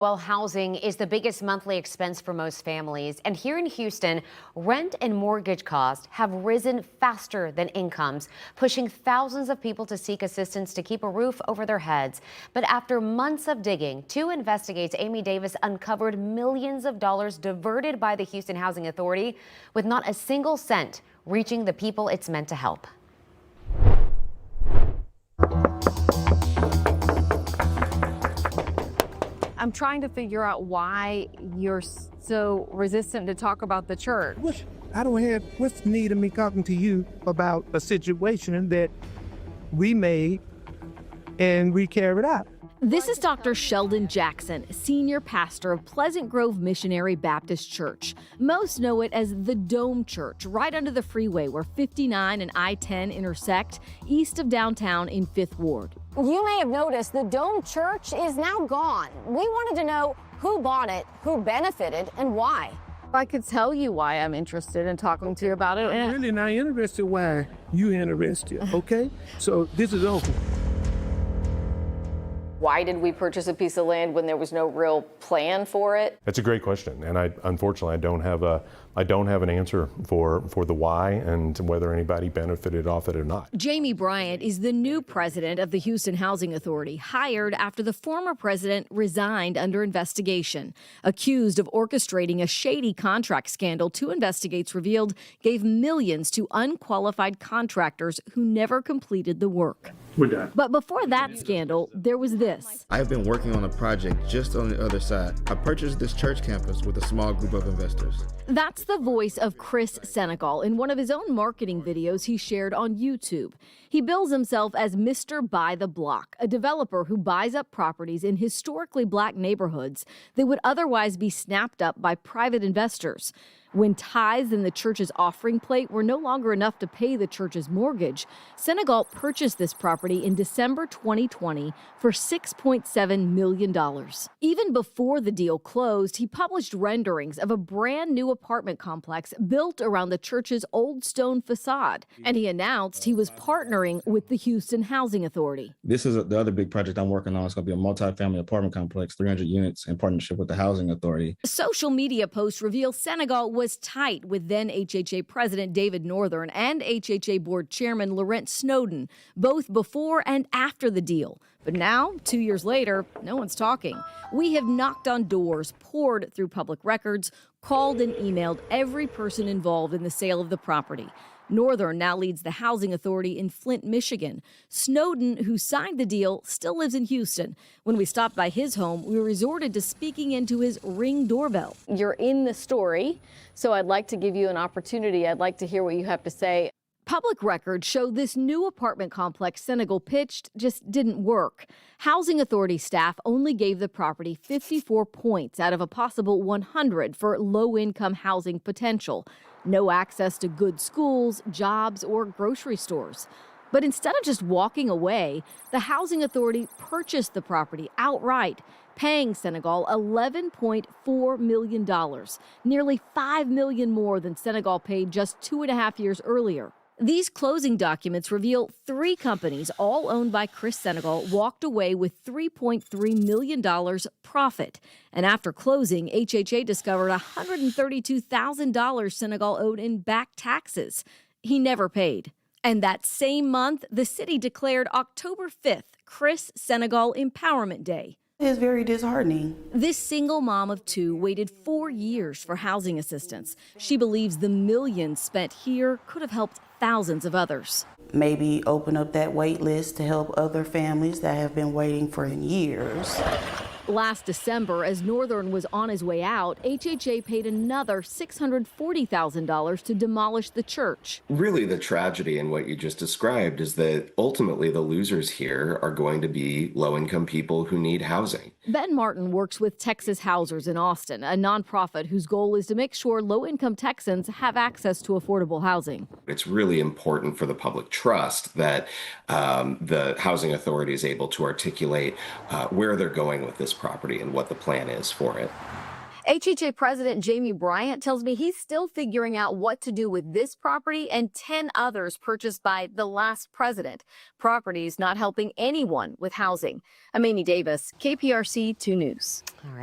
Well, housing is the biggest monthly expense for most families. And here in Houston, rent and mortgage costs have risen faster than incomes, pushing thousands of people to seek assistance to keep a roof over their heads. But after months of digging, 2 investigators Amy Davis uncovered millions of dollars diverted by the Houston Housing Authority, with not a single cent reaching the people it's meant to help. I'm trying to figure out why you're so resistant to talk about the church. What's the need of me talking to you about a situation that we made and we carried out? This is Dr. Sheldon Jackson, senior pastor of Pleasant Grove Missionary Baptist Church. Most know it as the Dome Church, right under the freeway where 59 and I-10 intersect, east of downtown in 5th Ward. You may have noticed the Dome Church is now gone. We wanted to know who bought it, who benefited, and why. I could tell you why I'm interested in talking to you about it. I'm really not interested why you interested, okay? So this is over. Why did we purchase a piece of land when there was no real plan for it? That's a great question, and unfortunately I don't have an answer for the why and whether anybody benefited off it or not. Jamie Bryant is the new president of the Houston Housing Authority, hired after the former president resigned under investigation. Accused of orchestrating a shady contract scandal, 2 investigators revealed gave millions to unqualified contractors who never completed the work. We're done. But before that scandal, there was this. I've been working on a project just on the other side. I purchased this church campus with a small group of investors. That's the voice of Chris Senegal in one of his own marketing videos he shared on YouTube. He bills himself as Mr. Buy the Block, a developer who buys up properties in historically black neighborhoods that would otherwise be snapped up by private investors. When tithes in the church's offering plate were no longer enough to pay the church's mortgage, Senegal purchased this property in December 2020 for $6.7 million. Even before the deal closed, he published renderings of a brand new apartment complex built around the church's old stone facade, and he announced he was partnering with the Houston Housing Authority. This is the other big project I'm working on. It's going to be a multi-family apartment complex, 300 units in partnership with the Housing Authority. Social media posts reveal Senegal was tight with then HHA President David Northern and HHA Board Chairman Laurent Snowden, both before and after the deal. But now, 2 years later, no one's talking. We have knocked on doors, poured through public records, called and emailed every person involved in the sale of the property. Northern now leads the Housing Authority in Flint, Michigan. Snowden, who signed the deal, still lives in Houston. When we stopped by his home, we resorted to speaking into his Ring doorbell. You're in the story, so I'd like to give you an opportunity. I'd like to hear what you have to say. Public records show this new apartment complex Senegal pitched just didn't work. Housing Authority staff only gave the property 54 points out of a possible 100 for low-income housing potential. No access to good schools, jobs, or grocery stores. But instead of just walking away, the Housing Authority purchased the property outright, paying Senegal $11.4 million, nearly $5 million more than Senegal paid just 2.5 years earlier. These closing documents reveal 3 companies, all owned by Chris Senegal, walked away with $3.3 million profit. And after closing, HHA discovered $132,000 Senegal owed in back taxes. He never paid. And that same month, the city declared October 5th Chris Senegal Empowerment Day. It's very disheartening. This single mom of 2 waited 4 years for housing assistance. She believes the millions spent here could have helped thousands of others. Maybe open up that wait list to help other families that have been waiting for years. Last December, as Northern was on his way out, HHA paid another $640,000 to demolish the church. Really, the tragedy in what you just described is that ultimately the losers here are going to be low-income people who need housing. Ben Martin works with Texas Housers in Austin, a nonprofit whose goal is to make sure low-income Texans have access to affordable housing. It's really important for the public trust that the Housing Authority is able to articulate where they're going with this property and what the plan is for it. HHA President Jamie Bryant tells me he's still figuring out what to do with this property and 10 others purchased by the last president. Properties not helping anyone with housing. I'm Amy Davis, KPRC 2 News. All right.